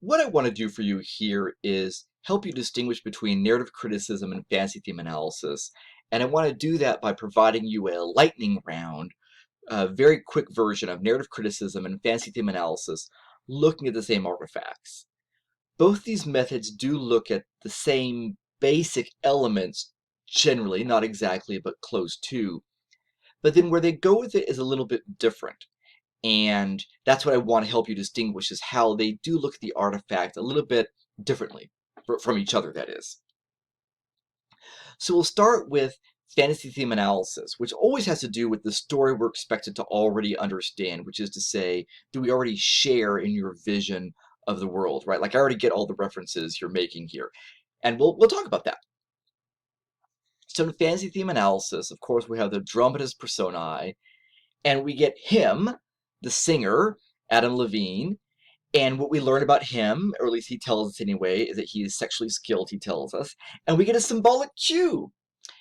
What I want to do for you here is help you distinguish between narrative criticism and fantasy theme analysis. And I want to do that by providing you a lightning round, a very quick version of narrative criticism and fantasy theme analysis looking at the same artifacts. Both these methods do look at the same basic elements generally, not exactly, but close to. But then where they go with it is a little bit different. And that's what I want to help you distinguish is how they do look at the artifact a little bit differently from each other, that is. So we'll start with fantasy theme analysis, which always has to do with the story we're expected to already understand, which is to say, do we already share in your vision of the world, right? Like I already get all the references you're making here. And we'll talk about that. So in fantasy theme analysis, of course, we have the dramatis personae, and we get him, the singer, Adam Levine. And what we learn about him, or at least he tells us anyway, is that he is sexually skilled, he tells us. And we get a symbolic cue.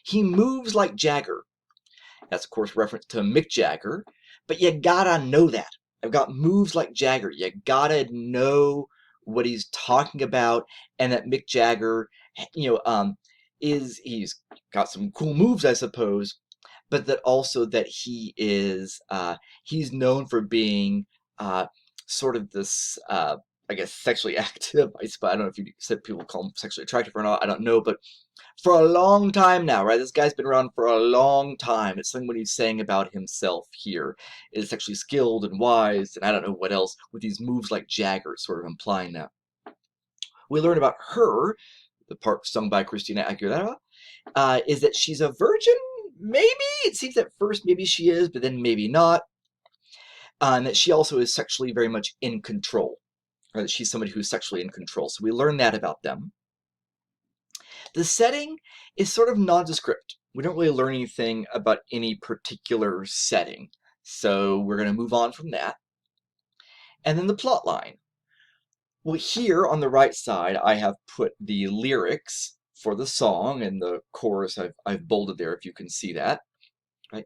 He moves like Jagger. That's, of course, reference to Mick Jagger. But you gotta know that. I've got moves like Jagger. You gotta know what he's talking about, and that Mick Jagger, he's got some cool moves, I suppose, but that also that he is he's known for being sort of this I guess sexually active. I don't know if you said people call him sexually attractive or not. I don't know, but for a long time now, right? This guy's been around for a long time. It's something what he's saying about himself here is sexually skilled and wise, and I don't know what else with these moves like Jagger, sort of implying that. We learn about her, the part sung by Christina Aguilera, is that she's a virgin. Maybe it seems at first maybe she is, but then maybe not. And that she also is sexually very much in control, or that she's somebody who's sexually in control. So we learn that about them. The setting is sort of nondescript. We don't really learn anything about any particular setting. So we're going to move on from that. And then the plot line. Well, here on the right side, I have put the lyrics for the song, and the chorus I've bolded there if you can see that. Right.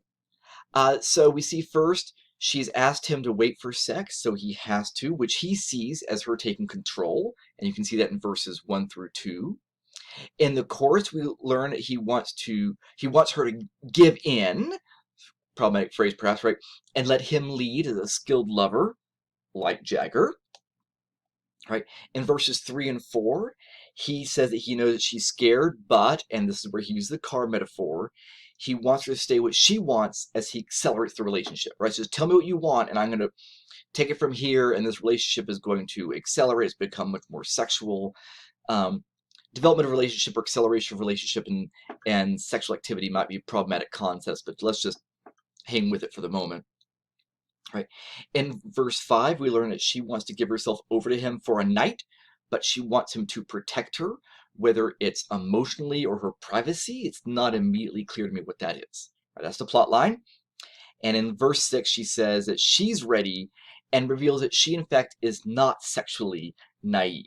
So we see first, she's asked him to wait for sex, so he has to, which he sees as her taking control, and you can see that in verses 1 through 2. In the chorus, we learn that he wants her to give in, problematic phrase perhaps, right, and let him lead as a skilled lover, like Jagger. Right. In verses 3 and 4, he says that he knows that she's scared, but, and this is where he uses the car metaphor, he wants her to stay what she wants as he accelerates the relationship, right? So just tell me what you want, and I'm going to take it from here, and this relationship is going to accelerate. It's become much more sexual. Development of relationship or acceleration of relationship and sexual activity might be problematic concepts, but let's just hang with it for the moment. Right. In verse 5, we learn that she wants to give herself over to him for a night, but she wants him to protect her, whether it's emotionally or her privacy. It's not immediately clear to me what that is. Right, that's the plot line. And in verse 6, she says that she's ready and reveals that she, in fact, is not sexually naive.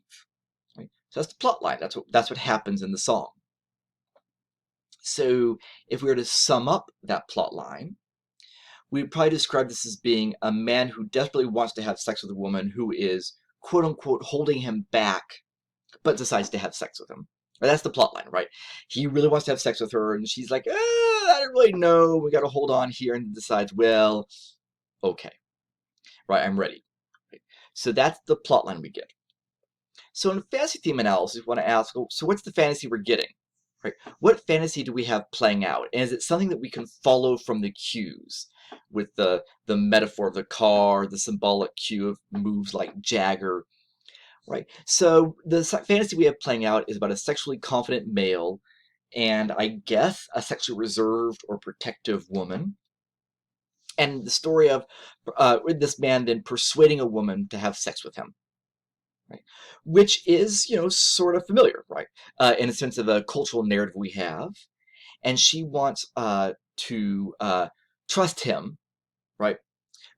Right? So that's the plot line. That's what happens in the song. So if we were to sum up that plot line, we'd probably describe this as being a man who desperately wants to have sex with a woman who is, quote unquote, holding him back, but decides to have sex with him. That's the plot line, right? He really wants to have sex with her, and she's like, I don't really know. We got to hold on here, and decides, well, okay, right, I'm ready. Right? So that's the plot line we get. So in fantasy theme analysis, we want to ask, so what's the fantasy we're getting? Right? What fantasy do we have playing out? And is it something that we can follow from the cues? With the metaphor of the car, the symbolic cue of moves like Jagger, right? So the fantasy we have playing out is about a sexually confident male and I guess a sexually reserved or protective woman. And the story of this man then persuading a woman to have sex with him. Right? Which is, sort of familiar, right? In a sense of a cultural narrative we have. And she wants to trust him, right?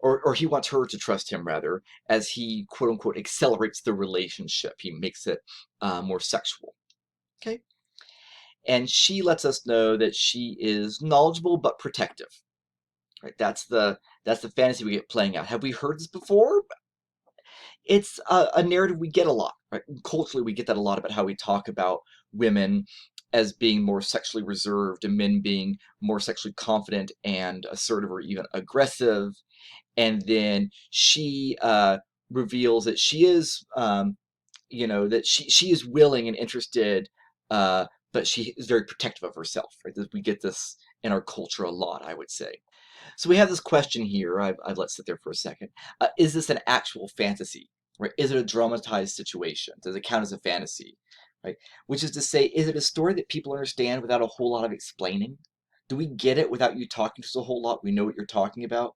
Or he wants her to trust him, rather, as he, quote unquote, accelerates the relationship. He makes it more sexual. Okay? And she lets us know that she is knowledgeable but protective. Right? That's the fantasy we get playing out. Have we heard this before? It's a narrative we get a lot, right? Culturally, we get that a lot about how we talk about women as being more sexually reserved and men being more sexually confident and assertive or even aggressive. And then she reveals that she is, that she is willing and interested, but she is very protective of herself. Right? We get this in our culture a lot, I would say. So we have this question here. I've let sit there for a second. Is this an actual fantasy? Right? Is it a dramatized situation? Does it count as a fantasy? Right? Which is to say, is it a story that people understand without a whole lot of explaining? Do we get it without you talking to us a whole lot? We know what you're talking about?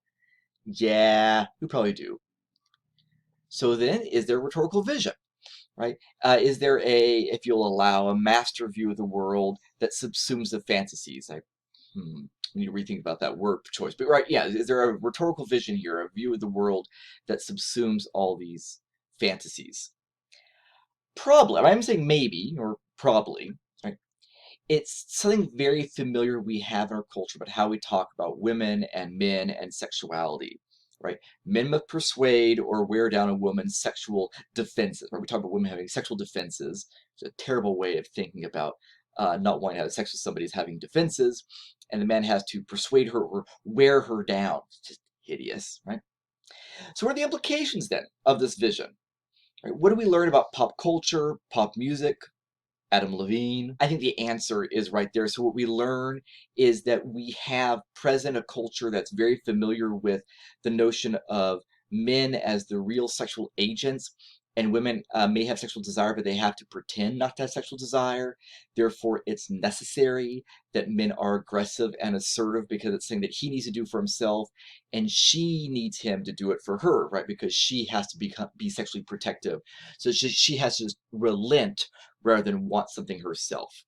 Yeah, we probably do. So then, is there rhetorical vision? Right? Is there if you'll allow, a master view of the world that subsumes the fantasies? We need to rethink about that word choice. But right, yeah, is there a rhetorical vision here, a view of the world that subsumes all these fantasies? Probably. I'm saying maybe or probably. Right? It's something very familiar we have in our culture, but how we talk about women and men and sexuality. Right? Men must persuade or wear down a woman's sexual defenses. Right? We talk about women having sexual defenses. It's a terrible way of thinking about not wanting to have sex with somebody is having defenses, and the man has to persuade her or wear her down. It's just hideous, right? So, what are the implications then of this vision? Right? What do we learn about pop culture, pop music, Adam Levine? I think the answer is right there. So what we learn is that we have present a culture that's very familiar with the notion of men as the real sexual agents, and women may have sexual desire, but they have to pretend not to have sexual desire. Therefore, it's necessary that men are aggressive and assertive because it's something that he needs to do for himself, and she needs him to do it for her, right? Because she has to be sexually protective. So she has to relent rather than want something herself,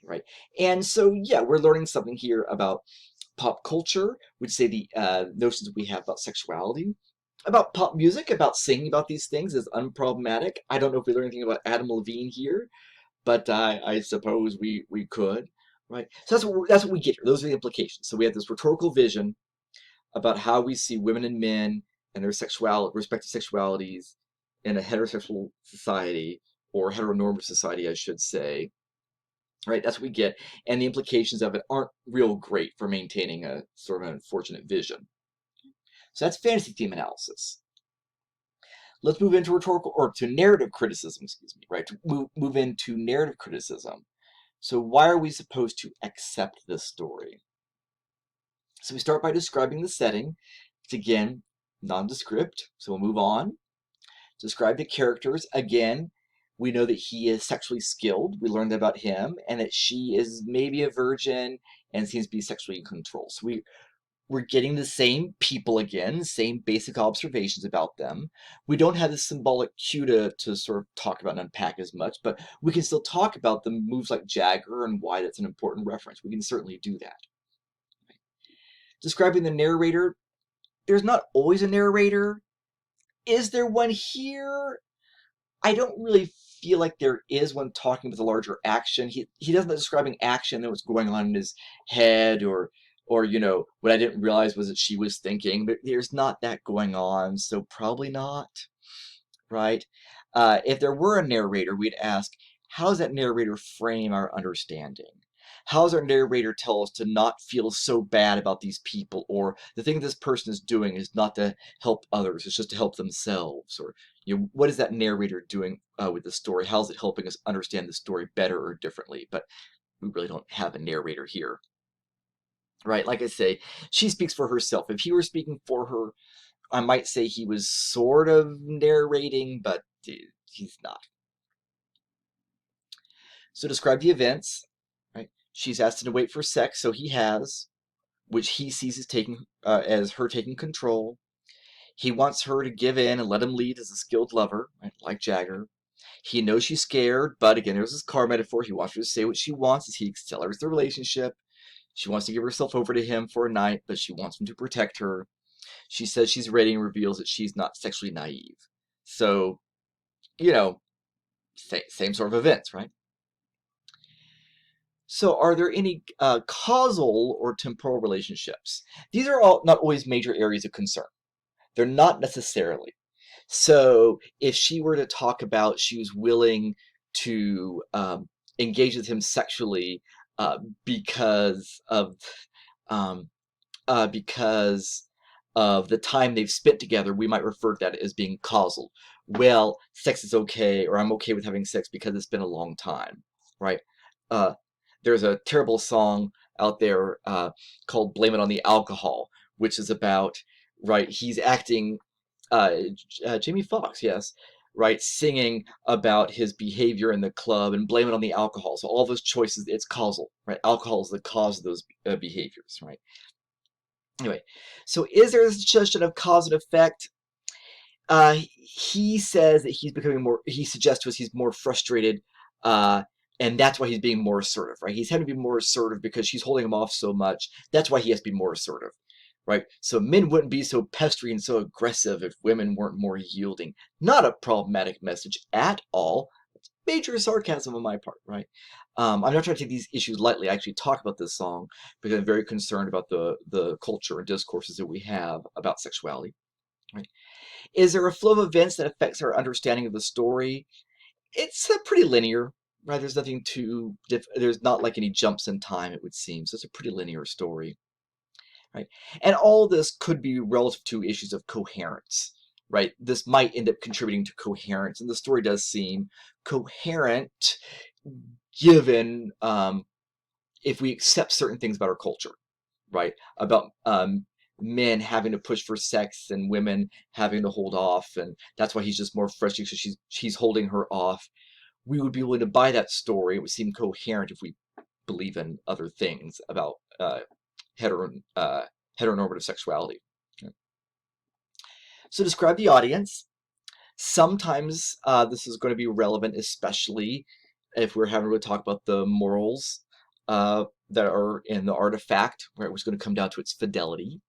right? And so, yeah, we're learning something here about pop culture, which say the notions we have about sexuality, about pop music, about singing about these things is unproblematic. I don't know if we learn anything about Adam Levine here, but I suppose we could, right? So that's what we get here. Those are the implications. So we have this rhetorical vision about how we see women and men and their respective sexualities in a heterosexual society, or heteronormative society, I should say. Right, that's what we get, and the implications of it aren't real great for maintaining a sort of an unfortunate vision. So that's fantasy theme analysis. Let's move into rhetorical, or to narrative criticism, excuse me, right? To move into narrative criticism. So why are we supposed to accept this story? So we start by describing the setting. It's again nondescript, so we'll move on. Describe the characters. Again, we know that he is sexually skilled. We learned about him, and that she is maybe a virgin and seems to be sexually in control. So we're getting the same people again, same basic observations about them. We don't have the symbolic cue to sort of talk about and unpack as much, but we can still talk about the moves like Jagger and why that's an important reference. We can certainly do that. Describing the narrator, there's not always a narrator. Is there one here? I don't really feel like there is one talking about the larger action. He doesn't describing action and what's going on in his head, or what I didn't realize was that she was thinking. But there's not that going on, so probably not, right? If there were a narrator, we'd ask, how does that narrator frame our understanding? How does our narrator tell us to not feel so bad about these people, or the thing this person is doing is not to help others, it's just to help themselves? Or what is that narrator doing with the story? How is it helping us understand the story better or differently? But we really don't have a narrator here, right? Like I say, she speaks for herself. If he were speaking for her, I might say he was sort of narrating, but he's not. So describe the events, right? She's asked him to wait for sex, so he has, which he sees as her taking control. He wants her to give in and let him lead as a skilled lover, right? Like Jagger. He knows she's scared, but again, there's this car metaphor. He wants her to say what she wants as he accelerates the relationship. She wants to give herself over to him for a night, but she wants him to protect her. She says she's ready and reveals that she's not sexually naive. So, same sort of events, right? So are there any causal or temporal relationships? These are all not always major areas of concern. They're not necessarily. So if she were to talk about she was willing to engage with him sexually uh, because of um, because of the time they've spent together, we might refer to that as being causal. Well, sex is okay, or I'm okay with having sex because it's been a long time, right? Uh, there's a terrible song out there called "Blame It on the Alcohol," which is about, right? He's acting, Jamie Foxx, yes, right, singing about his behavior in the club and blame it on the alcohol. So all those choices, it's causal, right? Alcohol is the cause of those behaviors, right? Anyway, so is there a suggestion of cause and effect? He says that he's becoming more, he suggests to us he's more frustrated, uh, and that's why he's being more assertive, right? He's having to be more assertive because she's holding him off so much. That's why he has to be more assertive, right? So men wouldn't be so pestery and so aggressive if women weren't more yielding. Not a problematic message at all. It's major sarcasm on my part, right? I'm not trying to take these issues lightly. I actually talk about this song because I'm very concerned about the culture and discourses that we have about sexuality, right? Is there a flow of events that affects our understanding of the story? It's pretty linear, right? There's nothing too there's not like any jumps in time, it would seem. So it's a pretty linear story, right? And all this could be relative to issues of coherence, right? This might end up contributing to coherence, and the story does seem coherent given if we accept certain things about our culture, right? About men having to push for sex and women having to hold off, and that's why he's just more frustrated because she's holding her off. We would be willing to buy that story. It would seem coherent if we believe in other things about hetero, heteronormative sexuality. So describe the audience. Sometimes this is going to be relevant, especially if we're having to talk about the morals that are in the artifact, where it was going to come down to its fidelity.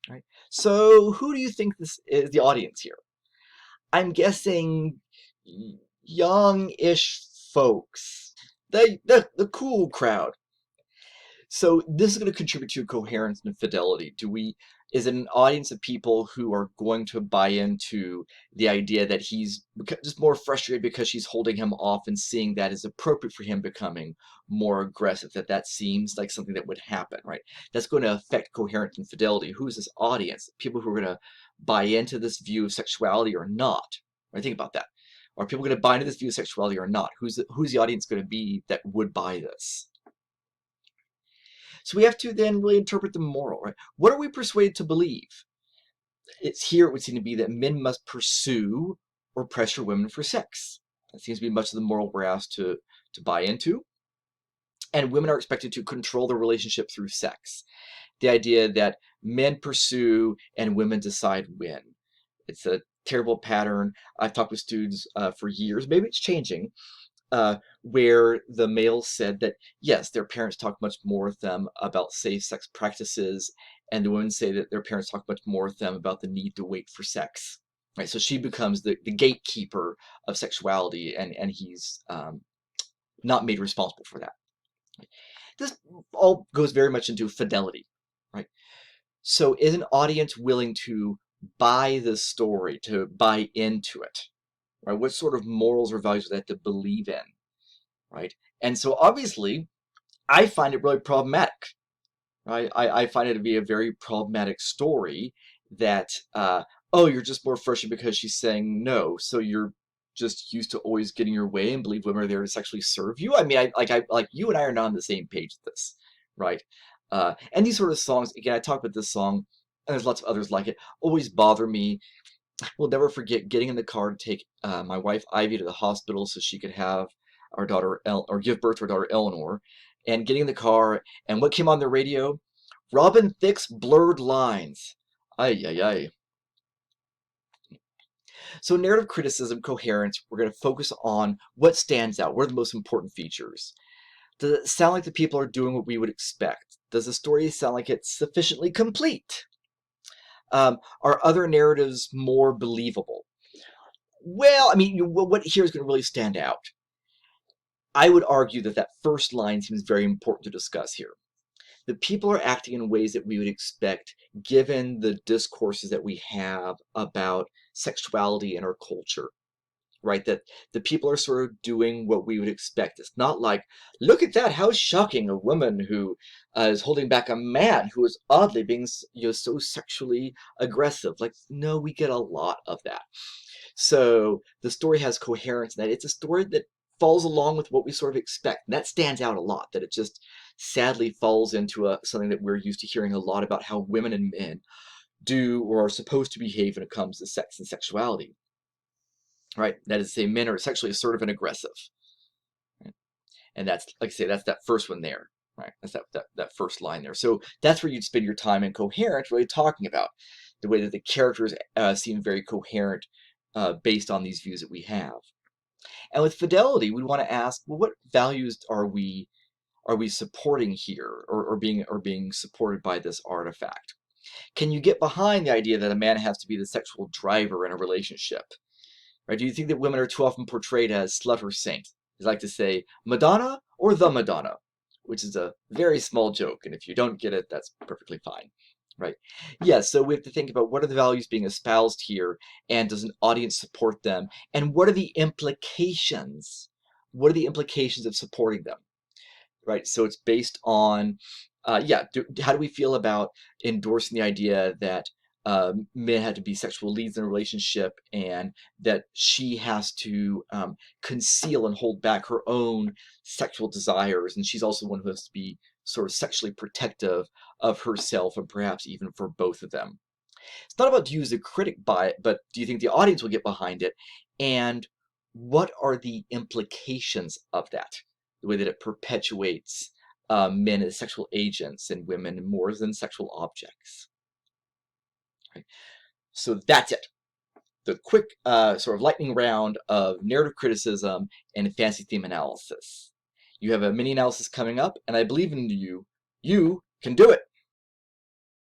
Right. So who do you think this is the audience here? I'm guessing young-ish folks, the cool crowd. So this is going to contribute to coherence and fidelity. Is it an audience of people who are going to buy into the idea that he's just more frustrated because she's holding him off and seeing that is appropriate for him becoming more aggressive, that seems like something that would happen, right? That's going to affect coherence and fidelity. Who is this audience? People who are going to buy into this view of sexuality or not? Right? Think about that. Are people going to buy into this view of sexuality or not? Who's the audience going to be that would buy this? So we have to then really interpret the moral, right? What are we persuaded to believe? It's here it would seem to be that men must pursue or pressure women for sex. That seems to be much of the moral we're asked to buy into. And women are expected to control the relationship through sex. The idea that men pursue and women decide when. It's a terrible pattern. I've talked with students for years. Maybe it's changing, where the males said that, yes, their parents talk much more with them about safe sex practices, and the women say that their parents talk much more with them about the need to wait for sex. Right, so she becomes the gatekeeper of sexuality, and he's not made responsible for that. This all goes very much into fidelity, right? So is an audience willing to buy the story, to buy into it? Right? What sort of morals or values would they have to believe in? Right? And so obviously, I find it really problematic. Right? I find it to be a very problematic story that, oh, you're just more frustrated because she's saying no, so you're just used to always getting your way and believe women are there to sexually serve you. I mean, like you and I are not on the same page with this, right? And these sort of songs, again, I talk about this song, and there's lots of others like it, always bother me. We'll never forget getting in the car to take my wife Ivy to the hospital so she could have our daughter or give birth to our daughter Eleanor, and getting in the car, and what came on the radio? Robin Thicke's Blurred Lines. Ay ay ay. So narrative criticism, coherence, we're going to focus on what stands out. What are the most important features? Does it sound like the people are doing what we would expect? Does the story sound like it's sufficiently complete? Are other narratives more believable? Well, I mean, what here is going to really stand out? I would argue that that first line seems very important to discuss here. The people are acting in ways that we would expect given the discourses that we have about sexuality in our culture, right? That the people are sort of doing what we would expect. It's not like, look at that, how shocking, a woman who is holding back a man who is oddly being, so sexually aggressive. Like, no, we get a lot of that. So the story has coherence in that it's a story that falls along with what we sort of expect. And that stands out a lot, that it just sadly falls into something that we're used to hearing a lot about, how women and men do or are supposed to behave when it comes to sex and sexuality. Right? That is to say, men are sexually assertive and aggressive. Right? And that's, like I say, that's that first one there. Right? That's that first line there. So that's where you'd spend your time in Coherence, really talking about the way that the characters seem very coherent based on these views that we have. And with Fidelity, we want to ask, well, what values are we supporting here, or being supported by this artifact? Can you get behind the idea that a man has to be the sexual driver in a relationship? Right? Do you think that women are too often portrayed as slut or saint? As I like to say, Madonna or the Madonna, which is a very small joke, and if you don't get it, that's perfectly fine. Right? Yes, so we have to think about, what are the values being espoused here, and does an audience support them? And what are the implications? What are the implications of supporting them? Right? So it's based on, how do we feel about endorsing the idea that men had to be sexual leads in a relationship, and that she has to conceal and hold back her own sexual desires, and she's also one who has to be sort of sexually protective of herself, and perhaps even for both of them. It's not about, do you as a critic buy it, but do you think the audience will get behind it, and what are the implications of that? The way that it perpetuates men as sexual agents and women more than sexual objects. Right? So that's it. The quick sort of lightning round of narrative criticism and fantasy theme analysis. You have a mini analysis coming up, and I believe in you. You can do it.